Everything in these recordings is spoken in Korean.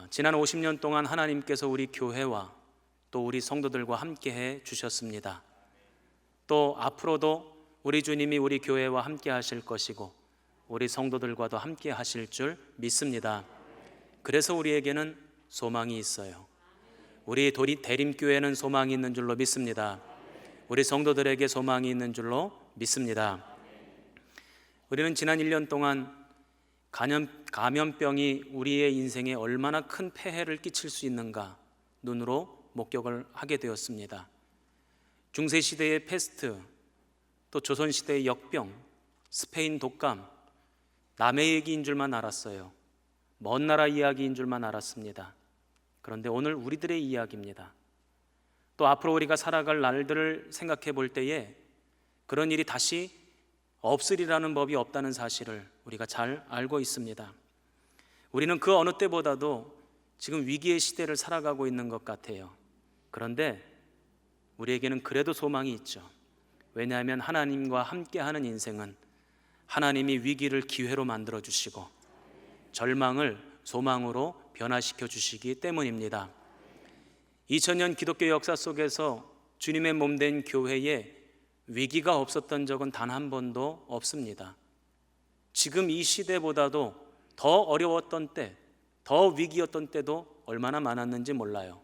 지난 50년 동안 하나님께서 우리 교회와 또 우리 성도들과 함께해 주셨습니다. 또 앞으로도 우리 주님이 우리 교회와 함께 하실 것이고 우리 성도들과도 함께 하실 줄 믿습니다. 그래서 우리에게는 소망이 있어요. 우리 대림교회는 소망이 있는 줄로 믿습니다. 우리 성도들에게 소망이 있는 줄로 믿습니다. 우리는 지난 1년 동안 감염병이 우리의 인생에 얼마나 큰 폐해를 끼칠 수 있는가 눈으로 목격을 하게 되었습니다. 중세시대의 패스트, 또 조선시대의 역병, 스페인 독감, 남의 얘기인 줄만 알았어요. 먼 나라 이야기인 줄만 알았습니다. 그런데 오늘 우리들의 이야기입니다. 또 앞으로 우리가 살아갈 날들을 생각해 볼 때에 그런 일이 다시 없으리라는 법이 없다는 사실을 우리가 잘 알고 있습니다. 우리는 그 어느 때보다도 지금 위기의 시대를 살아가고 있는 것 같아요. 그런데 우리에게는 그래도 소망이 있죠. 왜냐하면 하나님과 함께하는 인생은 하나님이 위기를 기회로 만들어 주시고 절망을 소망으로 변화시켜 주시기 때문입니다. 2000년 기독교 역사 속에서 주님의 몸 된 교회에 위기가 없었던 적은 단 한 번도 없습니다. 지금 이 시대보다도 더 어려웠던 때, 더 위기였던 때도 얼마나 많았는지 몰라요.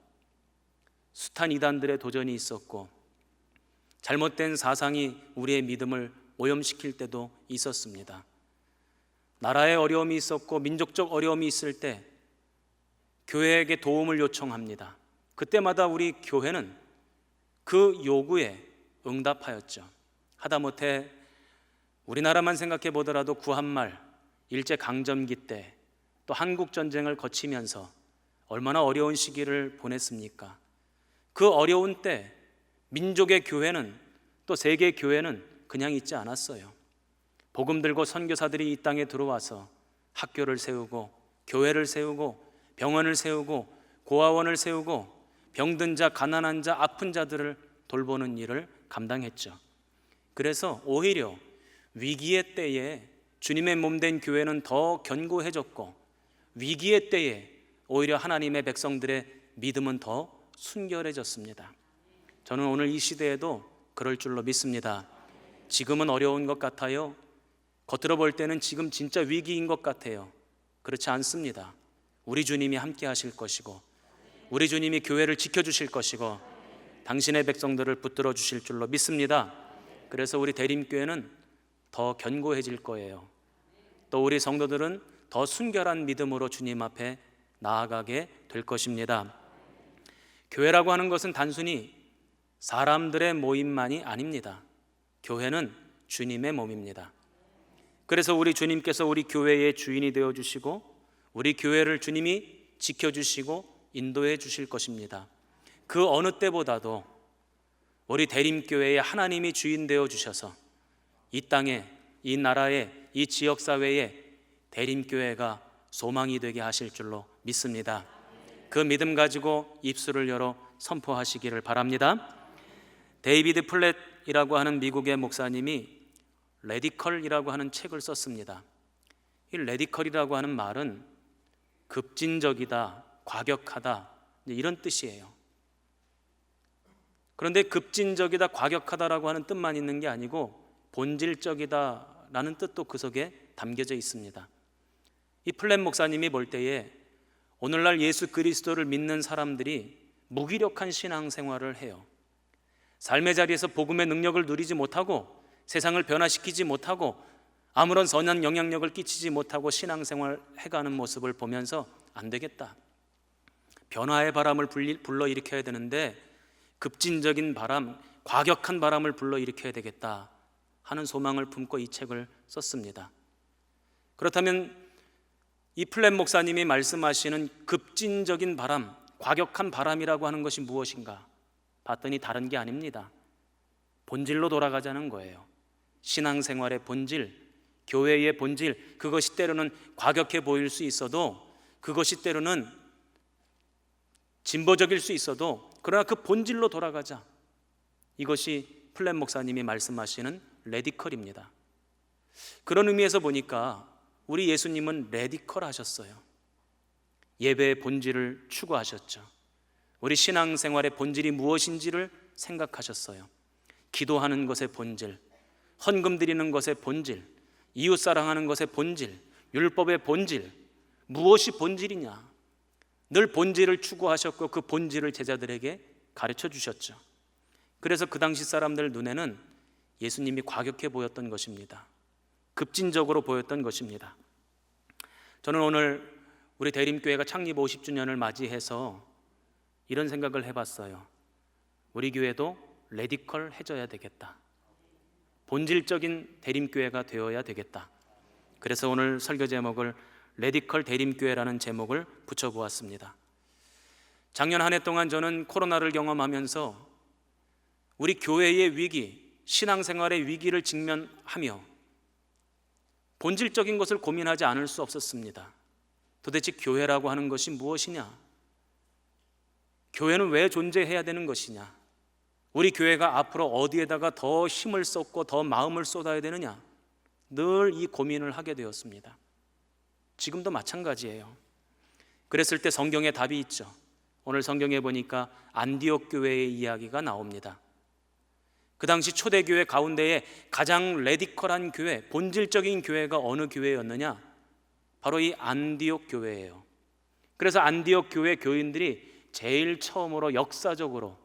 숱한 이단들의 도전이 있었고 잘못된 사상이 우리의 믿음을 오염시킬 때도 있었습니다. 나라의 어려움이 있었고 민족적 어려움이 있을 때 교회에게 도움을 요청합니다. 그때마다 우리 교회는 그 요구에 응답하였죠. 하다못해 우리나라만 생각해 보더라도 구한말, 일제강점기 때 또 한국전쟁을 거치면서 얼마나 어려운 시기를 보냈습니까? 그 어려운 때 민족의 교회는 또 세계 교회는 그냥 있지 않았어요. 복음 들고 선교사들이 이 땅에 들어와서 학교를 세우고 교회를 세우고 병원을 세우고 고아원을 세우고 병든 자, 가난한 자, 아픈 자들을 돌보는 일을 감당했죠. 그래서 오히려 위기의 때에 주님의 몸 된 교회는 더 견고해졌고 위기의 때에 오히려 하나님의 백성들의 믿음은 더 순결해졌습니다. 저는 오늘 이 시대에도 그럴 줄로 믿습니다. 지금은 어려운 것 같아요. 겉으로 볼 때는 지금 진짜 위기인 것 같아요. 그렇지 않습니다. 우리 주님이 함께 하실 것이고 우리 주님이 교회를 지켜주실 것이고 당신의 백성들을 붙들어 주실 줄로 믿습니다. 그래서 우리 대림교회는 더 견고해질 거예요. 또 우리 성도들은 더 순결한 믿음으로 주님 앞에 나아가게 될 것입니다. 교회라고 하는 것은 단순히 사람들의 모임만이 아닙니다. 교회는 주님의 몸입니다. 그래서 우리 주님께서 우리 교회의 주인이 되어주시고 우리 교회를 주님이 지켜주시고 인도해 주실 것입니다. 그 어느 때보다도 우리 대림교회에 하나님이 주인 되어주셔서 이 땅에, 이 나라에, 이 지역사회에 대림교회가 소망이 되게 하실 줄로 믿습니다. 그 믿음 가지고 입술을 열어 선포하시기를 바랍니다. 데이비드 플랫이라고 하는 미국의 목사님이 레디컬이라고 하는 책을 썼습니다. 이 레디컬이라고 하는 말은 급진적이다, 과격하다 이런 뜻이에요. 그런데 급진적이다, 과격하다라고 하는 뜻만 있는 게 아니고 본질적이다라는 뜻도 그 속에 담겨져 있습니다. 이 플랫 목사님이 볼 때에 오늘날 예수 그리스도를 믿는 사람들이 무기력한 신앙생활을 해요. 삶의 자리에서 복음의 능력을 누리지 못하고 세상을 변화시키지 못하고 아무런 선한 영향력을 끼치지 못하고 신앙생활 해가는 모습을 보면서 안 되겠다, 변화의 바람을 불러일으켜야 되는데 급진적인 바람, 과격한 바람을 불러일으켜야 되겠다 하는 소망을 품고 이 책을 썼습니다. 그렇다면 이 플랫 목사님이 말씀하시는 급진적인 바람, 과격한 바람이라고 하는 것이 무엇인가 봤더니 다른 게 아닙니다. 본질로 돌아가자는 거예요. 신앙생활의 본질, 교회의 본질, 그것이 때로는 과격해 보일 수 있어도 그것이 때로는 진보적일 수 있어도 그러나 그 본질로 돌아가자. 이것이 플랫 목사님이 말씀하시는 레디컬입니다. 그런 의미에서 보니까 우리 예수님은 레디컬 하셨어요. 예배의 본질을 추구하셨죠. 우리 신앙생활의 본질이 무엇인지를 생각하셨어요. 기도하는 것의 본질, 헌금 드리는 것의 본질, 이웃 사랑하는 것의 본질, 율법의 본질, 무엇이 본질이냐? 늘 본질을 추구하셨고 그 본질을 제자들에게 가르쳐 주셨죠. 그래서 그 당시 사람들 눈에는 예수님이 과격해 보였던 것입니다. 급진적으로 보였던 것입니다. 저는 오늘 우리 대림교회가 창립 50주년을 맞이해서 이런 생각을 해봤어요. 우리 교회도 레디컬해져야 되겠다. 본질적인 대림교회가 되어야 되겠다. 그래서 오늘 설교 제목을 레디컬 대림교회라는 제목을 붙여보았습니다. 작년 한 해 동안 저는 코로나를 경험하면서 우리 교회의 위기, 신앙생활의 위기를 직면하며 본질적인 것을 고민하지 않을 수 없었습니다. 도대체 교회라고 하는 것이 무엇이냐? 교회는 왜 존재해야 되는 것이냐? 우리 교회가 앞으로 어디에다가 더 힘을 쏟고 더 마음을 쏟아야 되느냐? 늘 이 고민을 하게 되었습니다. 지금도 마찬가지예요. 그랬을 때 성경에 답이 있죠. 오늘 성경에 보니까 안디옥 교회의 이야기가 나옵니다. 그 당시 초대교회 가운데에 가장 레디컬한 교회, 본질적인 교회가 어느 교회였느냐? 바로 이 안디옥 교회예요. 그래서 안디옥 교회 교인들이 제일 처음으로 역사적으로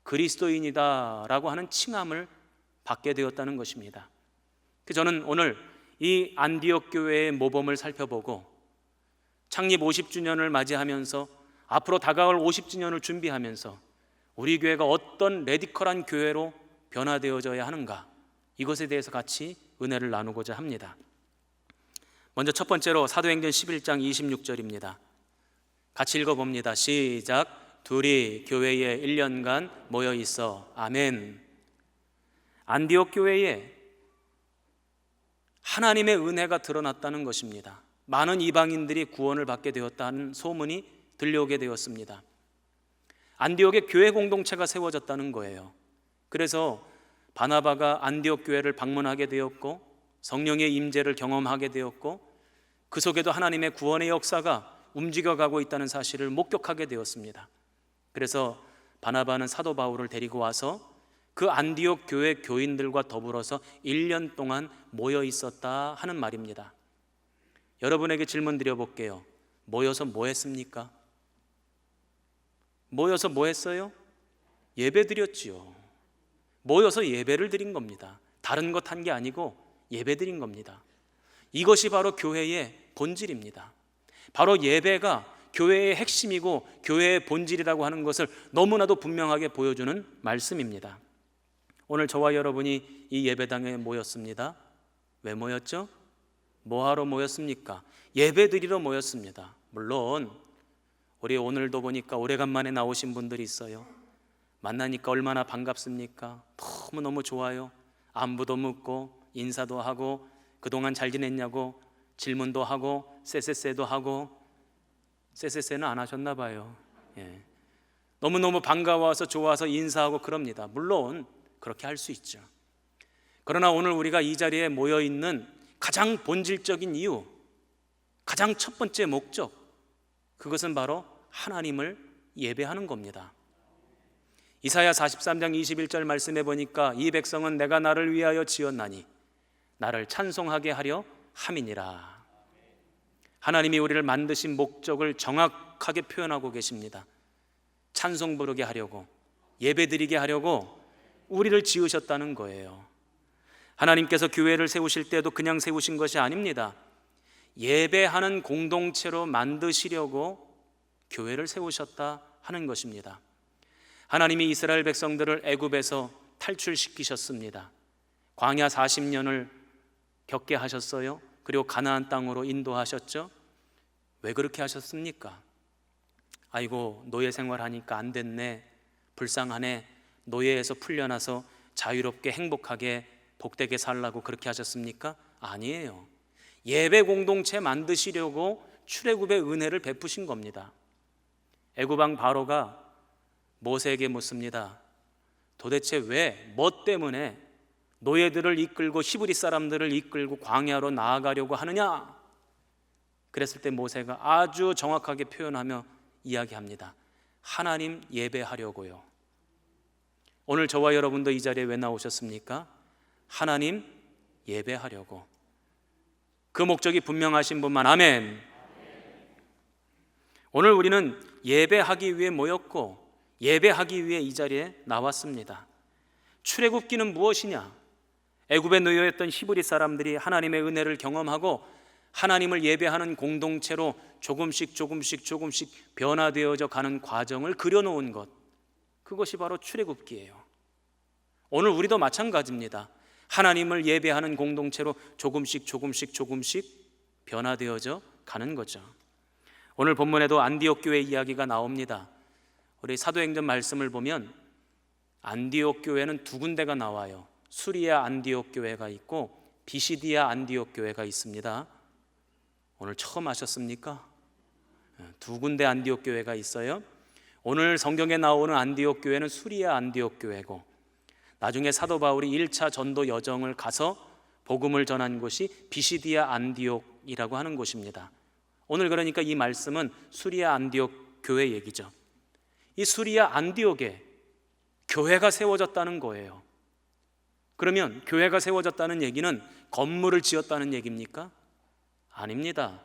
그리스도인이다라고 하는 칭함을 받게 되었다는 것입니다. 저는 오늘 이 안디옥 교회의 모범을 살펴보고 창립 50주년을 맞이하면서 앞으로 다가올 50주년을 준비하면서 우리 교회가 어떤 레디컬한 교회로 변화되어져야 하는가, 이것에 대해서 같이 은혜를 나누고자 합니다. 먼저 첫 번째로 사도행전 11장 26절입니다. 같이 읽어봅니다. 시작. 둘이 교회에 1년간 모여 있어. 아멘. 안디옥 교회에 하나님의 은혜가 드러났다는 것입니다. 많은 이방인들이 구원을 받게 되었다는 소문이 들려오게 되었습니다. 안디옥에 교회 공동체가 세워졌다는 거예요. 그래서 바나바가 안디옥 교회를 방문하게 되었고 성령의 임재를 경험하게 되었고 그 속에도 하나님의 구원의 역사가 움직여가고 있다는 사실을 목격하게 되었습니다. 그래서 바나바는 사도 바울을 데리고 와서 그 안디옥 교회 교인들과 더불어서 1년 동안 모여 있었다 하는 말입니다. 여러분에게 질문 드려볼게요. 모여서 뭐 했습니까? 모여서 뭐 했어요? 예배 드렸지요. 모여서 예배를 드린 겁니다. 다른 것 한 게 아니고 예배 드린 겁니다. 이것이 바로 교회의 본질입니다. 바로 예배가 교회의 핵심이고 교회의 본질이라고 하는 것을 너무나도 분명하게 보여주는 말씀입니다. 오늘 저와 여러분이 이 예배당에 모였습니다. 왜 모였죠? 뭐하러 모였습니까? 예배 드리러 모였습니다. 물론 우리 오늘도 보니까 오래간만에 나오신 분들이 있어요. 만나니까 얼마나 반갑습니까? 너무너무 좋아요. 안부도 묻고 인사도 하고 그동안 잘 지냈냐고 질문도 하고 쎄쎄쎄도 하고. 쎄쎄쎄는 안 하셨나 봐요. 너무너무 반가워서 좋아서 인사하고 그럽니다. 물론 그렇게 할 수 있죠. 그러나 오늘 우리가 이 자리에 모여 있는 가장 본질적인 이유, 가장 첫 번째 목적, 그것은 바로 하나님을 예배하는 겁니다. 이사야 43장 21절 말씀해 보니까 이 백성은 내가 나를 위하여 지었나니 나를 찬송하게 하려 함이니라. 하나님이 우리를 만드신 목적을 정확하게 표현하고 계십니다. 찬송 부르게 하려고, 예배 드리게 하려고 우리를 지으셨다는 거예요. 하나님께서 교회를 세우실 때도 그냥 세우신 것이 아닙니다. 예배하는 공동체로 만드시려고 교회를 세우셨다 하는 것입니다. 하나님이 이스라엘 백성들을 애굽에서 탈출시키셨습니다. 광야 40년을 겪게 하셨어요. 그리고 가나안 땅으로 인도하셨죠. 왜 그렇게 하셨습니까? 아이고, 노예 생활하니까 안 됐네, 불쌍하네, 노예에서 풀려나서 자유롭게 행복하게 복되게 살라고 그렇게 하셨습니까? 아니에요. 예배 공동체 만드시려고 출애굽의 은혜를 베푸신 겁니다. 애굽 왕 바로가 모세에게 묻습니다. 도대체 왜, 뭐 때문에 노예들을 이끌고 히브리 사람들을 이끌고 광야로 나아가려고 하느냐? 그랬을 때 모세가 아주 정확하게 표현하며 이야기합니다. 하나님 예배하려고요. 오늘 저와 여러분도 이 자리에 왜 나오셨습니까? 하나님 예배하려고. 그 목적이 분명하신 분만 아멘. 오늘 우리는 예배하기 위해 모였고 예배하기 위해 이 자리에 나왔습니다. 출애굽기는 무엇이냐? 애굽에 놓여있던 히브리 사람들이 하나님의 은혜를 경험하고 하나님을 예배하는 공동체로 조금씩 변화되어져 가는 과정을 그려놓은 것, 그것이 바로 출애굽기예요. 오늘 우리도 마찬가지입니다. 하나님을 예배하는 공동체로 조금씩 변화되어져 가는 거죠. 오늘 본문에도 안디옥 교회 이야기가 나옵니다. 우리 사도행전 말씀을 보면 안디옥 교회는 두 군데가 나와요. 수리아 안디옥 교회가 있고 비시디아 안디옥 교회가 있습니다. 오늘 처음 아셨습니까? 두 군데 안디옥 교회가 있어요. 오늘 성경에 나오는 안디옥 교회는 수리아 안디옥 교회고, 나중에 사도 바울이 1차 전도 여정을 가서 복음을 전한 곳이 비시디아 안디옥이라고 하는 곳입니다. 오늘 그러니까 이 말씀은 수리아 안디옥 교회 얘기죠. 이 수리아 안디옥에 교회가 세워졌다는 거예요. 그러면 교회가 세워졌다는 얘기는 건물을 지었다는 얘기입니까? 아닙니다.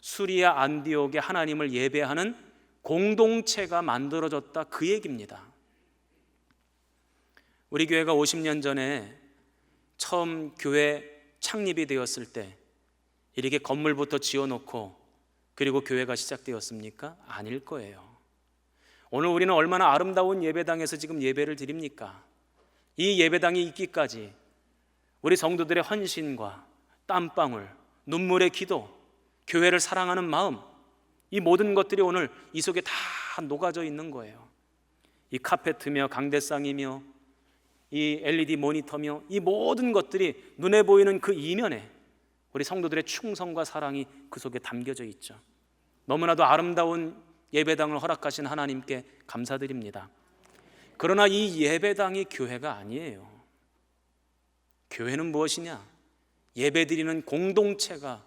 수리아 안디옥에 하나님을 예배하는 공동체가 만들어졌다, 그 얘기입니다. 우리 교회가 50년 전에 처음 교회 창립이 되었을 때 이렇게 건물부터 지어놓고 그리고 교회가 시작되었습니까? 아닐 거예요. 오늘 우리는 얼마나 아름다운 예배당에서 지금 예배를 드립니까? 이 예배당이 있기까지 우리 성도들의 헌신과 땀방울, 눈물의 기도, 교회를 사랑하는 마음, 이 모든 것들이 오늘 이 속에 다 녹아져 있는 거예요. 이 카페트며 강대상이며 이 LED 모니터며 이 모든 것들이 눈에 보이는 그 이면에 우리 성도들의 충성과 사랑이 그 속에 담겨져 있죠. 너무나도 아름다운 예배당을 허락하신 하나님께 감사드립니다. 그러나 이 예배당이 교회가 아니에요. 교회는 무엇이냐? 예배드리는 공동체가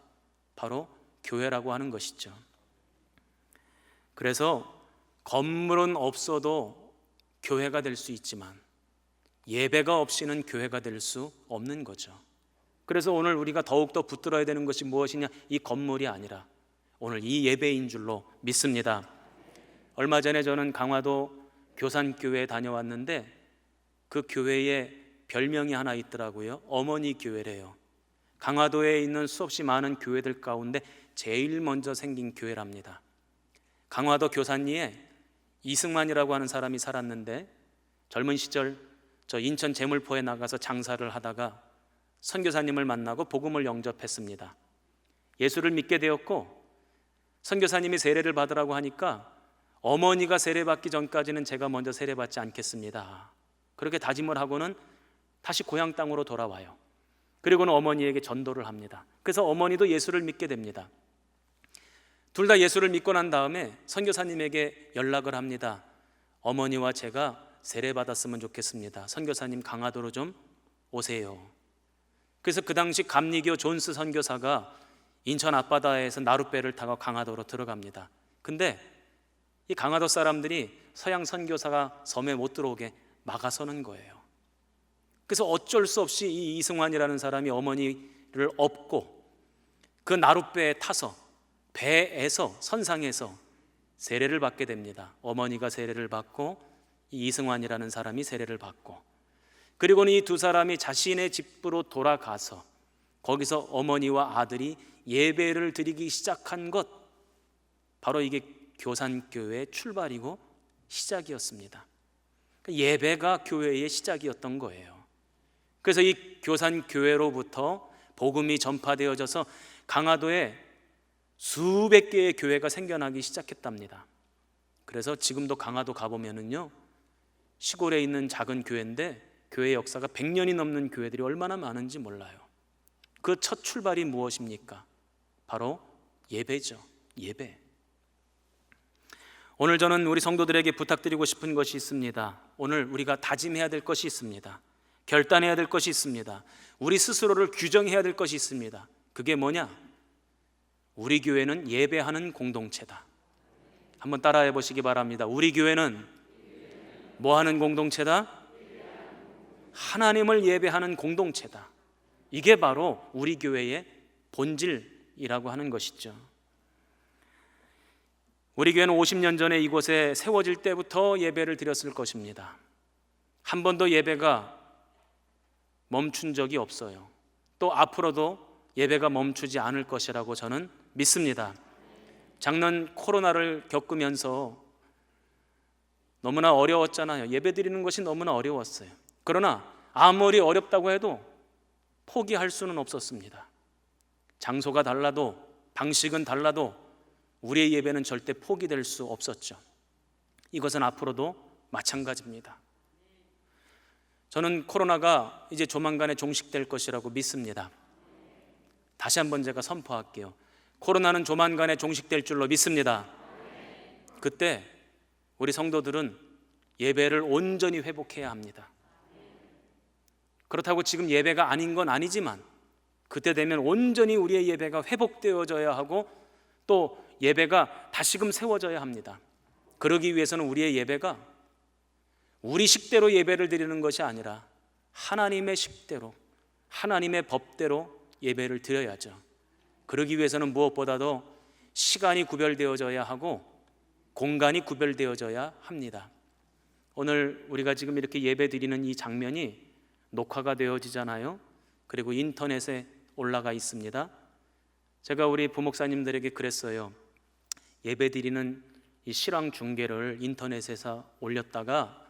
바로 교회라고 하는 것이죠. 그래서 건물은 없어도 교회가 될 수 있지만 예배가 없이는 교회가 될 수 없는 거죠. 그래서 오늘 우리가 더욱더 붙들어야 되는 것이 무엇이냐? 이 건물이 아니라 오늘 이 예배인 줄로 믿습니다. 얼마 전에 저는 강화도 교산교회에 다녀왔는데 그 교회에 별명이 하나 있더라고요. 어머니 교회래요. 강화도에 있는 수없이 많은 교회들 가운데 제일 먼저 생긴 교회랍니다. 강화도 교산리에 이승만이라고 하는 사람이 살았는데 젊은 시절 저 인천 제물포에 나가서 장사를 하다가 선교사님을 만나고 복음을 영접했습니다. 예수를 믿게 되었고 선교사님이 세례를 받으라고 하니까 어머니가 세례받기 전까지는 제가 먼저 세례받지 않겠습니다. 그렇게 다짐을 하고는 다시 고향 땅으로 돌아와요. 그리고는 어머니에게 전도를 합니다. 그래서 어머니도 예수를 믿게 됩니다. 둘 다 예수를 믿고 난 다음에 선교사님에게 연락을 합니다. 어머니와 제가 세례받았으면 좋겠습니다. 선교사님 강화도로 좀 오세요. 그래서 그 당시 감리교 존스 선교사가 인천 앞바다에서 나룻배를 타고 강화도로 들어갑니다. 근데 이 강화도 사람들이 서양 선교사가 섬에 못 들어오게 막아서는 거예요. 그래서 어쩔 수 없이 이 이승환이라는 사람이 어머니를 업고 그 나룻배에 타서 배에서 선상에서 세례를 받게 됩니다. 어머니가 세례를 받고 이 이승환이라는 사람이 세례를 받고, 그리고는 이 두 사람이 자신의 집으로 돌아가서 거기서 어머니와 아들이 예배를 드리기 시작한 것, 바로 이게 교산교회의 출발이고 시작이었습니다. 예배가 교회의 시작이었던 거예요. 그래서 이 교산교회로부터 복음이 전파되어져서 강화도에 수백 개의 교회가 생겨나기 시작했답니다. 그래서 지금도 강화도 가보면은요, 시골에 있는 작은 교회인데 교회 역사가 100년이 넘는 교회들이 얼마나 많은지 몰라요. 그 첫 출발이 무엇입니까? 바로 예배죠. 예배. 오늘 저는 우리 성도들에게 부탁드리고 싶은 것이 있습니다. 오늘 우리가 다짐해야 될 것이 있습니다. 결단해야 될 것이 있습니다. 우리 스스로를 규정해야 될 것이 있습니다. 그게 뭐냐? 우리 교회는 예배하는 공동체다. 한번 따라해 보시기 바랍니다. 우리 교회는 뭐 하는 공동체다? 하나님을 예배하는 공동체다. 이게 바로 우리 교회의 본질이라고 하는 것이죠. 우리 교회는 50년 전에 이곳에 세워질 때부터 예배를 드렸을 것입니다. 한 번도 예배가 멈춘 적이 없어요. 또 앞으로도 예배가 멈추지 않을 것이라고 저는 믿습니다. 작년 코로나를 겪으면서 너무나 어려웠잖아요. 예배 드리는 것이 너무나 어려웠어요. 그러나 아무리 어렵다고 해도 포기할 수는 없었습니다. 장소가 달라도 방식은 달라도 우리의 예배는 절대 포기될 수 없었죠. 이것은 앞으로도 마찬가지입니다. 저는 코로나가 이제 조만간에 종식될 것이라고 믿습니다. 다시 한번 제가 선포할게요. 코로나는 조만간에 종식될 줄로 믿습니다. 그때 우리 성도들은 예배를 온전히 회복해야 합니다. 그렇다고 지금 예배가 아닌 건 아니지만 그때 되면 온전히 우리의 예배가 회복되어져야 하고 또 예배가 다시금 세워져야 합니다. 그러기 위해서는 우리의 예배가 우리 식대로 예배를 드리는 것이 아니라 하나님의 식대로, 하나님의 법대로 예배를 드려야죠. 그러기 위해서는 무엇보다도 시간이 구별되어져야 하고 공간이 구별되어져야 합니다. 오늘 우리가 지금 이렇게 예배 드리는 이 장면이 녹화가 되어지잖아요. 그리고 인터넷에 올라가 있습니다. 제가 우리 부목사님들에게 그랬어요. 예배 드리는 이 실황 중계를 인터넷에서 올렸다가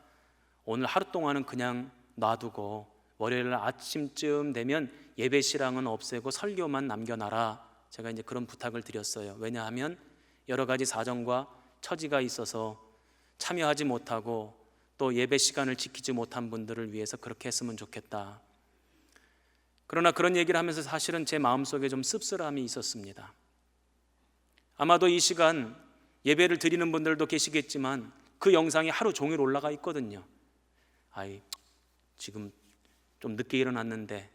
오늘 하루 동안은 그냥 놔두고 월요일 아침쯤 되면 예배 실황은 없애고 설교만 남겨놔라. 제가 이제 그런 부탁을 드렸어요. 왜냐하면 여러 가지 사정과 처지가 있어서 참여하지 못하고 또 예배 시간을 지키지 못한 분들을 위해서 그렇게 했으면 좋겠다. 그러나 그런 얘기를 하면서 사실은 제 마음속에 좀 씁쓸함이 있었습니다. 아마도 이 시간 예배를 드리는 분들도 계시겠지만 그 영상이 하루 종일 올라가 있거든요. 지금 좀 늦게 일어났는데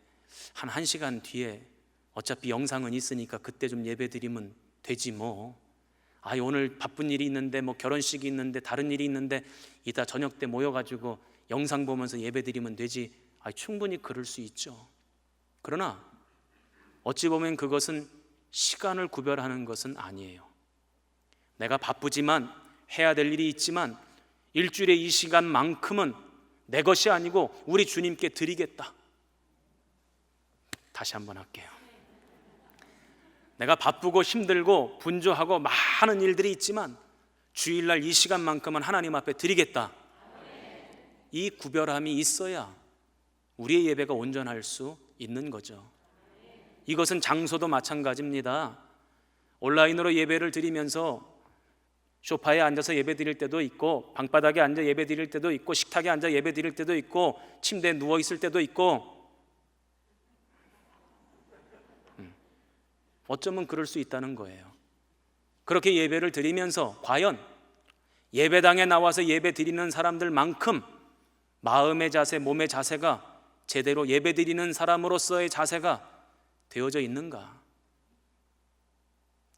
한 1시간 뒤에 어차피 영상은 있으니까 그때 좀 예배 드리면 되지 뭐. 오늘 바쁜 일이 있는데 뭐 결혼식이 있는데 다른 일이 있는데 이따 저녁 때 모여가지고 영상 보면서 예배 드리면 되지. 충분히 그럴 수 있죠. 그러나 어찌 보면 그것은 시간을 구별하는 것은 아니에요. 내가 바쁘지만 해야 될 일이 있지만 일주일에 이 시간만큼은 내 것이 아니고 우리 주님께 드리겠다. 다시 한번 할게요. 내가 바쁘고 힘들고 분주하고 많은 일들이 있지만 주일날 이 시간만큼은 하나님 앞에 드리겠다. 이 구별함이 있어야 우리의 예배가 온전할 수 있는 거죠. 이것은 장소도 마찬가지입니다. 온라인으로 예배를 드리면서 소파에 앉아서 예배 드릴 때도 있고 방바닥에 앉아 예배 드릴 때도 있고 식탁에 앉아 예배 드릴 때도 있고 침대에 누워 있을 때도 있고 어쩌면 그럴 수 있다는 거예요. 그렇게 예배를 드리면서 과연 예배당에 나와서 예배 드리는 사람들만큼 마음의 자세, 몸의 자세가 제대로 예배 드리는 사람으로서의 자세가 되어져 있는가?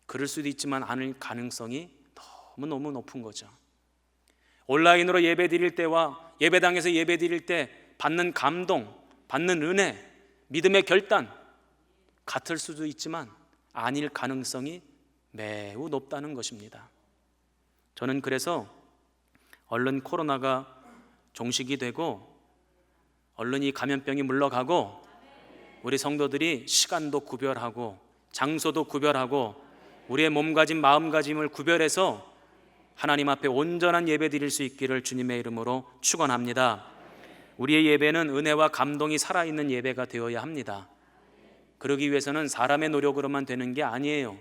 그럴 수도 있지만 않을 가능성이 너무너무 높은 거죠. 온라인으로 예배 드릴 때와 예배당에서 예배 드릴 때 받는 감동, 받는 은혜, 믿음의 결단 같을 수도 있지만 아닐 가능성이 매우 높다는 것입니다. 저는 그래서 얼른 코로나가 종식이 되고 얼른 이 감염병이 물러가고 우리 성도들이 시간도 구별하고 장소도 구별하고 우리의 몸가짐 마음가짐을 구별해서 하나님 앞에 온전한 예배 드릴 수 있기를 주님의 이름으로 축원합니다. 우리의 예배는 은혜와 감동이 살아있는 예배가 되어야 합니다. 그러기 위해서는 사람의 노력으로만 되는 게 아니에요.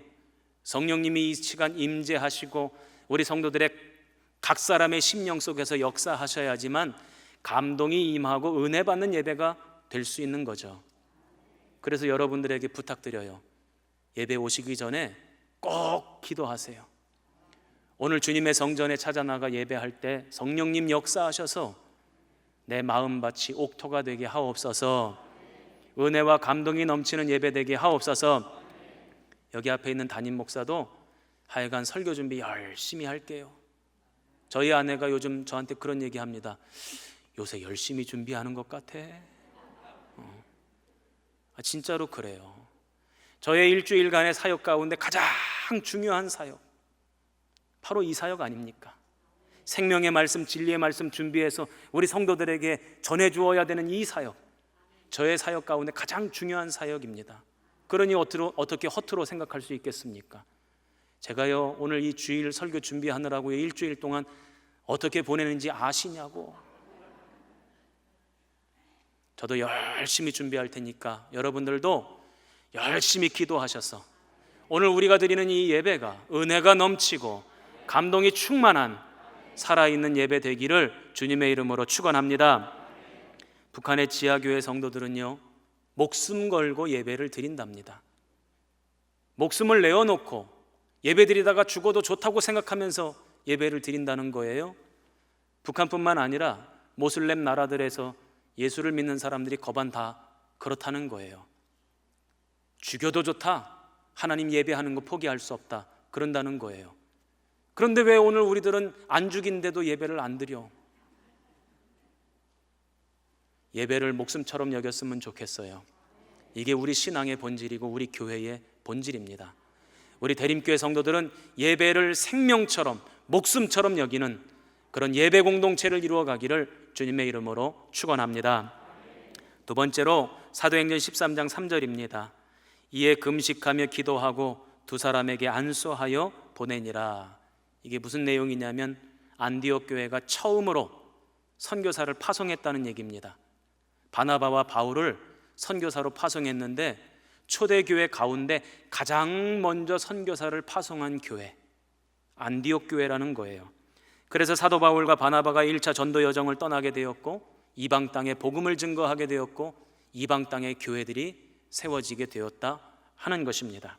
성령님이 이 시간 임재하시고 우리 성도들의 각 사람의 심령 속에서 역사하셔야지만 감동이 임하고 은혜 받는 예배가 될 수 있는 거죠. 그래서 여러분들에게 부탁드려요. 예배 오시기 전에 꼭 기도하세요. 오늘 주님의 성전에 찾아나가 예배할 때 성령님 역사하셔서 내 마음밭이 옥토가 되게 하옵소서. 은혜와 감동이 넘치는 예배 되게 하옵소서. 여기 앞에 있는 담임 목사도 하여간 설교 준비 열심히 할게요. 저희 아내가 요즘 저한테 그런 얘기 합니다. 요새 열심히 준비하는 것 같아. 진짜로 그래요. 저의 일주일간의 사역 가운데 가장 중요한 사역, 바로 이 사역 아닙니까? 생명의 말씀, 진리의 말씀 준비해서 우리 성도들에게 전해주어야 되는 이 사역, 저의 사역 가운데 가장 중요한 사역입니다. 그러니 어떻게 허투루 생각할 수 있겠습니까? 제가요, 오늘 이 주일 설교 준비하느라고 일주일 동안 어떻게 보내는지 아시냐고. 저도 열심히 준비할 테니까 여러분들도 열심히 기도하셔서 오늘 우리가 드리는 이 예배가 은혜가 넘치고 감동이 충만한 살아있는 예배 되기를 주님의 이름으로 축원합니다. 북한의 지하교회 성도들은요, 목숨 걸고 예배를 드린답니다. 목숨을 내어놓고 예배 드리다가 죽어도 좋다고 생각하면서 예배를 드린다는 거예요. 북한뿐만 아니라 모슬렘 나라들에서 예수를 믿는 사람들이 거반 다 그렇다는 거예요. 죽여도 좋다, 하나님 예배하는 거 포기할 수 없다, 그런다는 거예요. 그런데 왜 오늘 우리들은 안 죽인데도 예배를 안 드려? 예배를 목숨처럼 여겼으면 좋겠어요. 이게 우리 신앙의 본질이고 우리 교회의 본질입니다. 우리 대림교회 성도들은 예배를 생명처럼 목숨처럼 여기는 그런 예배 공동체를 이루어가기를 주님의 이름으로 축원합니다. 두 번째로 사도행전 13장 3절입니다. 이에 금식하며 기도하고 두 사람에게 안수하여 보내니라. 이게 무슨 내용이냐면 안디옥 교회가 처음으로 선교사를 파송했다는 얘기입니다. 바나바와 바울을 선교사로 파송했는데 초대교회 가운데 가장 먼저 선교사를 파송한 교회, 안디옥 교회라는 거예요. 그래서 사도 바울과 바나바가 1차 전도 여정을 떠나게 되었고 이방 땅에 복음을 증거하게 되었고 이방 땅에 교회들이 세워지게 되었다 하는 것입니다.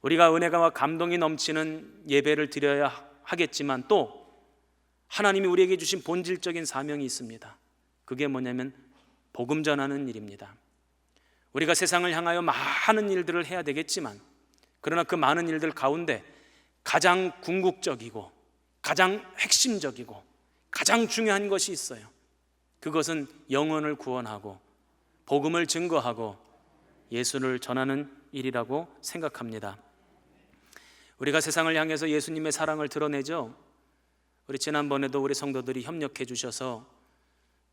우리가 은혜가 감동이 넘치는 예배를 드려야 하겠지만 또 하나님이 우리에게 주신 본질적인 사명이 있습니다. 그게 뭐냐면 복음 전하는 일입니다. 우리가 세상을 향하여 많은 일들을 해야 되겠지만 그러나 그 많은 일들 가운데 가장 궁극적이고 가장 핵심적이고 가장 중요한 것이 있어요. 그것은 영혼을 구원하고 복음을 증거하고 예수를 전하는 일이라고 생각합니다. 우리가 세상을 향해서 예수님의 사랑을 드러내죠. 우리 지난번에도 우리 성도들이 협력해 주셔서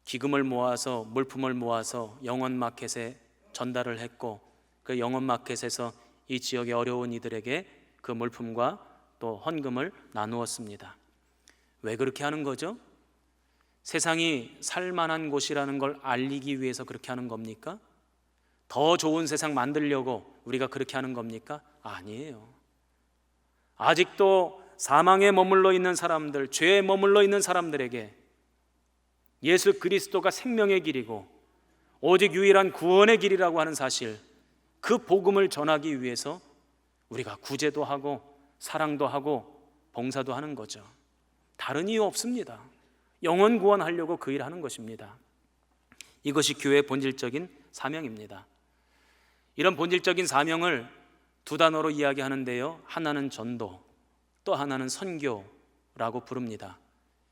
기금을 모아서 물품을 모아서 영원 마켓에 전달을 했고 그 영원 마켓에서 이 지역의 어려운 이들에게 그 물품과 또 헌금을 나누었습니다. 왜 그렇게 하는 거죠? 세상이 살만한 곳이라는 걸 알리기 위해서 그렇게 하는 겁니까? 더 좋은 세상 만들려고 우리가 그렇게 하는 겁니까? 아니에요. 아직도 사망에 머물러 있는 사람들, 죄에 머물러 있는 사람들에게 예수 그리스도가 생명의 길이고 오직 유일한 구원의 길이라고 하는 사실, 그 복음을 전하기 위해서 우리가 구제도 하고 사랑도 하고 봉사도 하는 거죠. 다른 이유 없습니다. 영혼 구원하려고 그 일을 하는 것입니다. 이것이 교회의 본질적인 사명입니다. 이런 본질적인 사명을 두 단어로 이야기하는데요, 하나는 전도, 또 하나는 선교라고 부릅니다.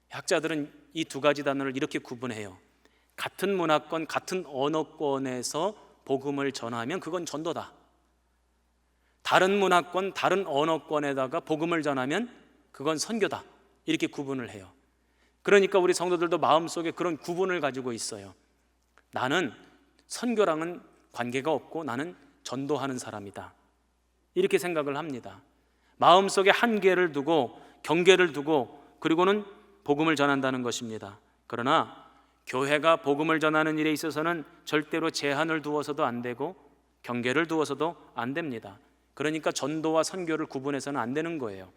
학자들은 이 두 가지 단어를 이렇게 구분해요. 같은 문화권, 같은 언어권에서 복음을 전하면 그건 전도다. 다른 문화권, 다른 언어권에다가 복음을 전하면 그건 선교다. 이렇게 구분을 해요. 그러니까 우리 성도들도 마음속에 그런 구분을 가지고 있어요. 나는 선교랑은 관계가 없고 나는 전도하는 사람이다. 이렇게 생각을 합니다. 마음속에 한계를 두고 경계를 두고 그리고는 복음을 전한다는 것입니다. 그러나 교회가 복음을 전하는 일에 있어서는 절대로 제한을 두어서도 안 되고 경계를 두어서도 안 됩니다. 그러니까 전도와 선교를 구분해서는 안 되는 거예요.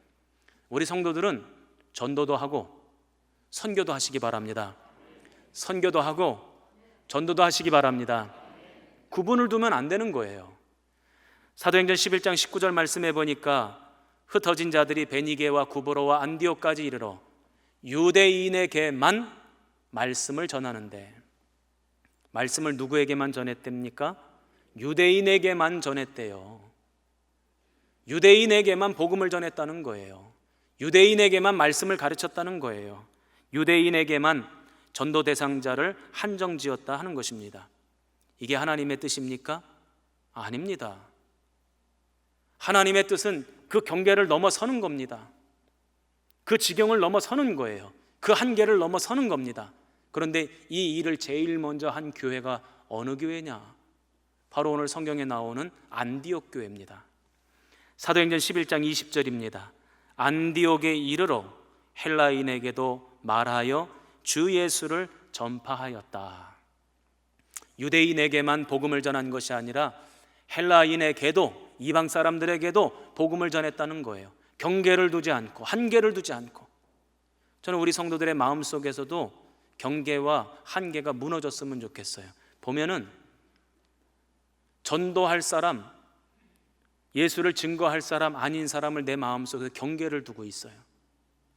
우리 성도들은 전도도 하고 선교도 하시기 바랍니다. 선교도 하고 전도도 하시기 바랍니다. 구분을 두면 안 되는 거예요. 사도행전 11장 19절 말씀해 보니까 흩어진 자들이 베니게와 구브로와 안디옥까지 이르러 유대인에게만 말씀을 전하는데, 말씀을 누구에게만 전했답니까? 유대인에게만 전했대요. 유대인에게만 복음을 전했다는 거예요. 유대인에게만 말씀을 가르쳤다는 거예요. 유대인에게만 전도 대상자를 한정지었다 하는 것입니다. 이게 하나님의 뜻입니까? 아닙니다. 하나님의 뜻은 그 경계를 넘어서는 겁니다. 그 지경을 넘어서는 거예요. 그 한계를 넘어서는 겁니다. 그런데 이 일을 제일 먼저 한 교회가 어느 교회냐? 바로 오늘 성경에 나오는 안디옥 교회입니다. 사도행전 11장 20절입니다. 안디옥에 이르러 헬라인에게도 말하여 주 예수를 전파하였다. 유대인에게만 복음을 전한 것이 아니라 헬라인에게도, 이방 사람들에게도 복음을 전했다는 거예요. 경계를 두지 않고, 한계를 두지 않고. 저는 우리 성도들의 마음속에서도 경계와 한계가 무너졌으면 좋겠어요. 보면은 전도할 사람, 예수를 증거할 사람 아닌 사람을 내 마음속에 경계를 두고 있어요.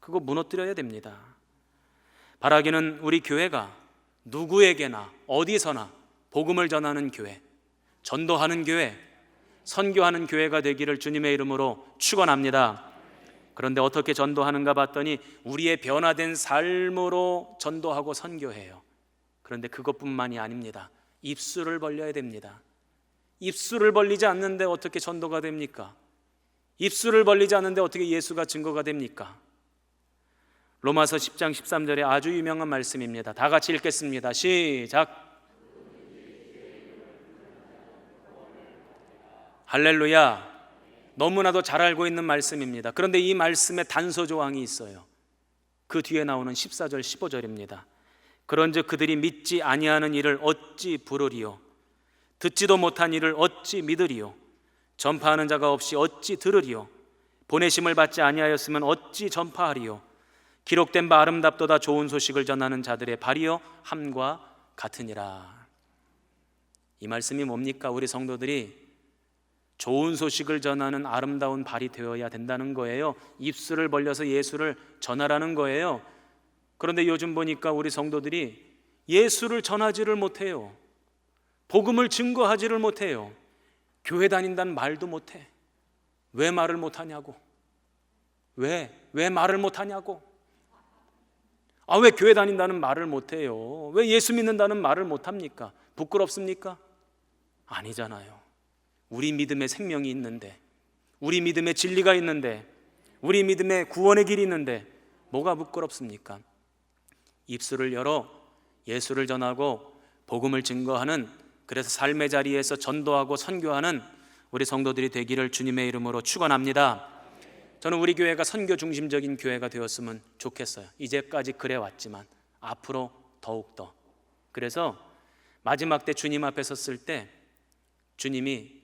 그거 무너뜨려야 됩니다. 바라기는 우리 교회가 누구에게나 어디서나 복음을 전하는 교회, 전도하는 교회, 선교하는 교회가 되기를 주님의 이름으로 축원합니다. 그런데 어떻게 전도하는가 봤더니 우리의 변화된 삶으로 전도하고 선교해요. 그런데 그것뿐만이 아닙니다. 입술을 벌려야 됩니다. 입술을 벌리지 않는데 어떻게 전도가 됩니까? 입술을 벌리지 않는데 어떻게 예수가 증거가 됩니까? 로마서 10장 13절에 아주 유명한 말씀입니다. 다 같이 읽겠습니다. 시작. 할렐루야. 너무나도 잘 알고 있는 말씀입니다. 그런데 이 말씀에 단서 조항이 있어요. 그 뒤에 나오는 14절 15절입니다. 그런즉 그들이 믿지 아니하는 일을 어찌 부르리요? 듣지도 못한 일을 어찌 믿으리요? 전파하는 자가 없이 어찌 들으리요? 보내심을 받지 아니하였으면 어찌 전파하리요? 기록된 바 아름답도다 좋은 소식을 전하는 자들의 발이요 함과 같으니라. 이 말씀이 뭡니까? 우리 성도들이 좋은 소식을 전하는 아름다운 발이 되어야 된다는 거예요. 입술을 벌려서 예수를 전하라는 거예요. 그런데 요즘 보니까 우리 성도들이 예수를 전하지를 못해요. 복음을 증거하지를 못해요. 교회 다닌다는 말도 못해. 왜 말을 못하냐고. 왜 말을 못하냐고. 왜 교회 다닌다는 말을 못해요? 왜 예수 믿는다는 말을 못합니까? 부끄럽습니까? 아니잖아요. 우리 믿음의 생명이 있는데, 우리 믿음의 진리가 있는데, 우리 믿음의 구원의 길이 있는데 뭐가 부끄럽습니까? 입술을 열어 예수를 전하고 복음을 증거하는, 그래서 삶의 자리에서 전도하고 선교하는 우리 성도들이 되기를 주님의 이름으로 축원합니다. 저는 우리 교회가 선교 중심적인 교회가 되었으면 좋겠어요. 이제까지 그래 왔지만 앞으로 더욱더. 그래서 마지막 때 주님 앞에 섰을 때 주님이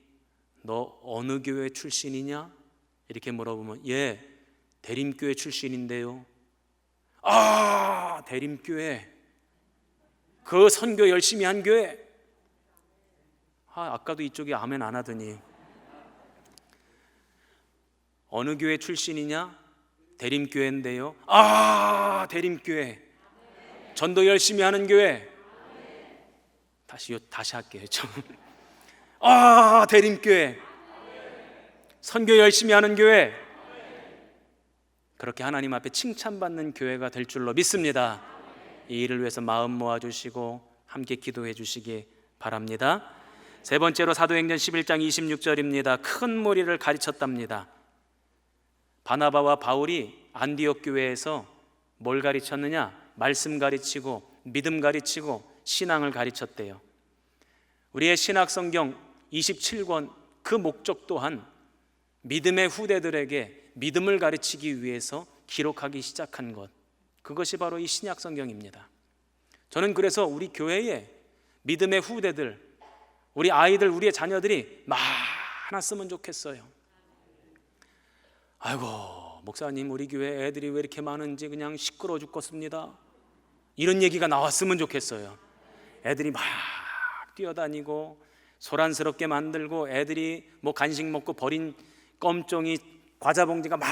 너 어느 교회 출신이냐? 이렇게 물어보면 예, 대림교회 출신인데요. 대림교회, 그 선교 열심히 한 교회. 아까도 이쪽이 아멘 안 하더니. 어느 교회 출신이냐? 대림교회인데요. 대림교회, 전도 열심히 하는 교회. 다시 할게요. 대림교회, 선교 열심히 하는 교회. 그렇게 하나님 앞에 칭찬받는 교회가 될 줄로 믿습니다. 이 일을 위해서 마음 모아주시고 함께 기도해 주시기 바랍니다. 세 번째로 사도행전 11장 26절입니다. 큰 무리를 가르쳤답니다. 바나바와 바울이 안디옥 교회에서 뭘 가르쳤느냐? 말씀 가르치고 믿음 가르치고 신앙을 가르쳤대요. 우리의 신학 성경 27권 그 목적 또한 믿음의 후대들에게 믿음을 가르치기 위해서 기록하기 시작한 것, 그것이 바로 이 신약 성경입니다. 저는 그래서 우리 교회에 믿음의 후대들, 우리 아이들, 우리의 자녀들이 많았으면 좋겠어요. 아이고 목사님, 우리 교회 애들이 왜 이렇게 많은지 그냥 시끄러워 죽겠습니다. 이런 얘기가 나왔으면 좋겠어요. 애들이 막 뛰어다니고 소란스럽게 만들고, 애들이 뭐 간식 먹고 버린 껌종이 과자 봉지가 막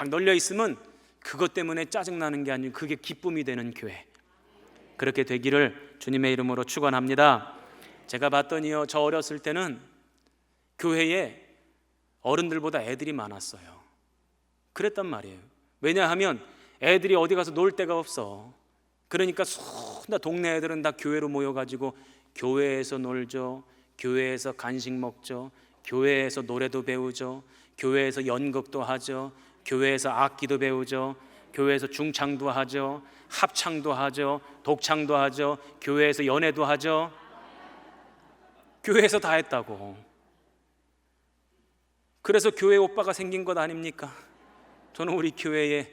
널려 있으면 그것 때문에 짜증나는 게 아니고 그게 기쁨이 되는 교회, 그렇게 되기를 주님의 이름으로 축원합니다. 제가 봤더니요, 저 어렸을 때는 교회에 어른들보다 애들이 많았어요. 그랬단 말이에요. 왜냐하면 애들이 어디 가서 놀 데가 없어. 그러니까 다 동네 애들은 다 교회로 모여가지고 교회에서 놀죠, 교회에서 간식 먹죠, 교회에서 노래도 배우죠, 교회에서 연극도 하죠, 교회에서 악기도 배우죠, 교회에서 중창도 하죠, 합창도 하죠, 독창도 하죠, 교회에서 연애도 하죠. 교회에서 다 했다고. 그래서 교회 오빠가 생긴 것 아닙니까? 저는 우리 교회에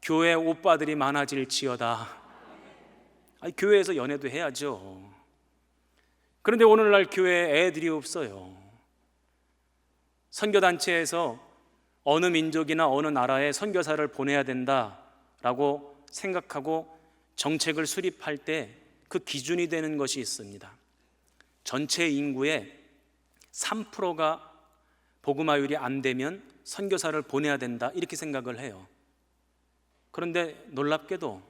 교회 오빠들이 많아질지어다. 아니, 교회에서 연애도 해야죠. 그런데 오늘날 교회에 애들이 없어요. 선교단체에서 어느 민족이나 어느 나라에 선교사를 보내야 된다라고 생각하고 정책을 수립할 때 그 기준이 되는 것이 있습니다. 전체 인구의 3%가 복음화율이 안 되면 선교사를 보내야 된다, 이렇게 생각을 해요. 그런데 놀랍게도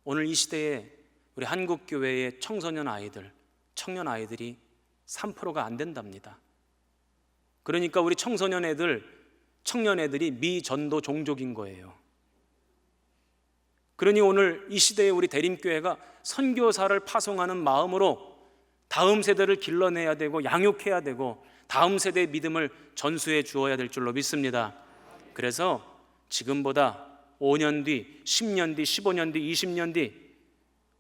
오늘 이 시대에 우리 한국교회의 청소년 아이들, 청년 아이들이 3%가 안 된답니다. 그러니까 우리 청소년 애들, 청년 애들이 미전도 종족인 거예요. 그러니 오늘 이 시대에 우리 대림교회가 선교사를 파송하는 마음으로 다음 세대를 길러내야 되고 양육해야 되고 다음 세대의 믿음을 전수해 주어야 될 줄로 믿습니다. 그래서 지금보다 5년 뒤, 10년 뒤, 15년 뒤, 20년 뒤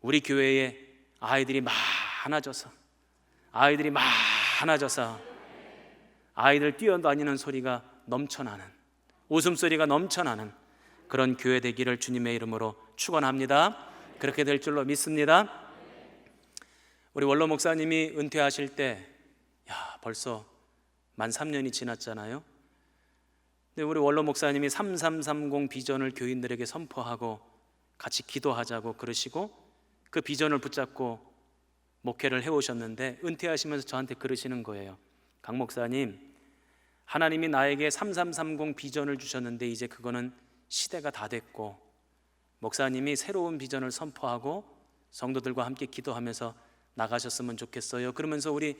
우리 교회에 아이들이 많아져서 아이들 뛰어다니는 소리가 넘쳐나는, 웃음소리가 넘쳐나는 그런 교회 되기를 주님의 이름으로 축원합니다. 그렇게 될 줄로 믿습니다. 우리 원로 목사님이 은퇴하실 때 벌써 만 3년이 지났잖아요. 근데 우리 원로 목사님이 3330 비전을 교인들에게 선포하고 같이 기도하자고 그러시고 그 비전을 붙잡고 목회를 해오셨는데 은퇴하시면서 저한테 그러시는 거예요. 강 목사님, 하나님이 나에게 3330 비전을 주셨는데 이제 그거는 시대가 다 됐고 목사님이 새로운 비전을 선포하고 성도들과 함께 기도하면서 나가셨으면 좋겠어요. 그러면서 우리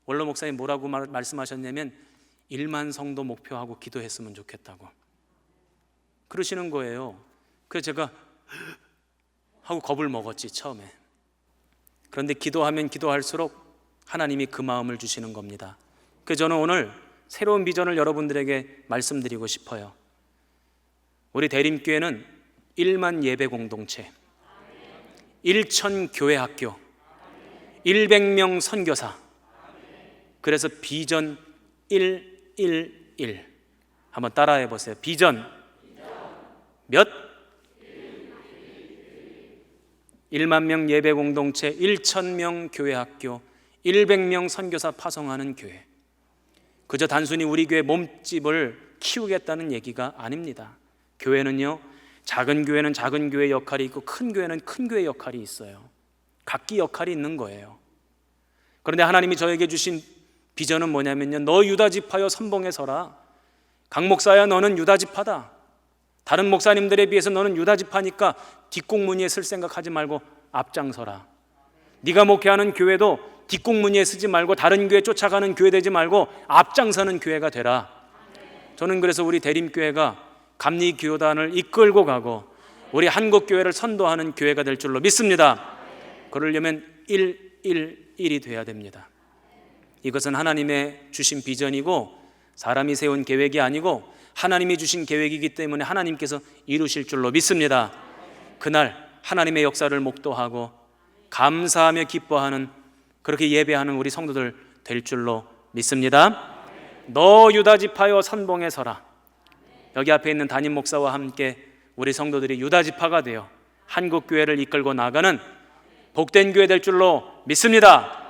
원로 목사님 뭐라고 말씀하셨냐면 1만 성도 목표하고 기도했으면 좋겠다고 그러시는 거예요. 그래서 제가 하고 겁을 먹었지 처음에. 그런데 기도하면 기도할수록 하나님이 그 마음을 주시는 겁니다. 그래서 저는 오늘 새로운 비전을 여러분들에게 말씀드리고 싶어요. 우리 대림교회는 1만 예배 공동체, 1,000 교회 학교, 100명 선교사. 그래서 비전 111 한번 따라해 보세요. 비전 몇? 1만 명 예배 공동체, 1,000명 교회 학교, 100명 선교사 파송하는 교회. 그저 단순히 우리 교회 몸집을 키우겠다는 얘기가 아닙니다. 교회는요, 작은 교회는 작은 교회의 역할이 있고 큰 교회는 큰 교회의 역할이 있어요. 각기 역할이 있는 거예요. 그런데 하나님이 저에게 주신 비전은 뭐냐면요, 너 유다 지파여 선봉에 서라. 강 목사야, 너는 유다 지파다. 다른 목사님들에 비해서 너는 유다 지파니까 뒷공무니에 쓸 생각하지 말고 앞장서라. 네가 목회하는 교회도 뒷공무니에 쓰지 말고 다른 교회 쫓아가는 교회 되지 말고 앞장서는 교회가 되라. 저는 그래서 우리 대림교회가 감리교단을 이끌고 가고 우리 한국교회를 선도하는 교회가 될 줄로 믿습니다. 그러려면 111이 돼야 됩니다. 이것은 하나님의 주신 비전이고 사람이 세운 계획이 아니고 하나님이 주신 계획이기 때문에 하나님께서 이루실 줄로 믿습니다. 그날 하나님의 역사를 목도하고 감사하며 기뻐하는, 그렇게 예배하는 우리 성도들 될 줄로 믿습니다. 너 유다 지파여 선봉에 서라. 여기 앞에 있는 담임 목사와 함께 우리 성도들이 유다 지파가 되어 한국 교회를 이끌고 나가는 복된 교회 될 줄로 믿습니다.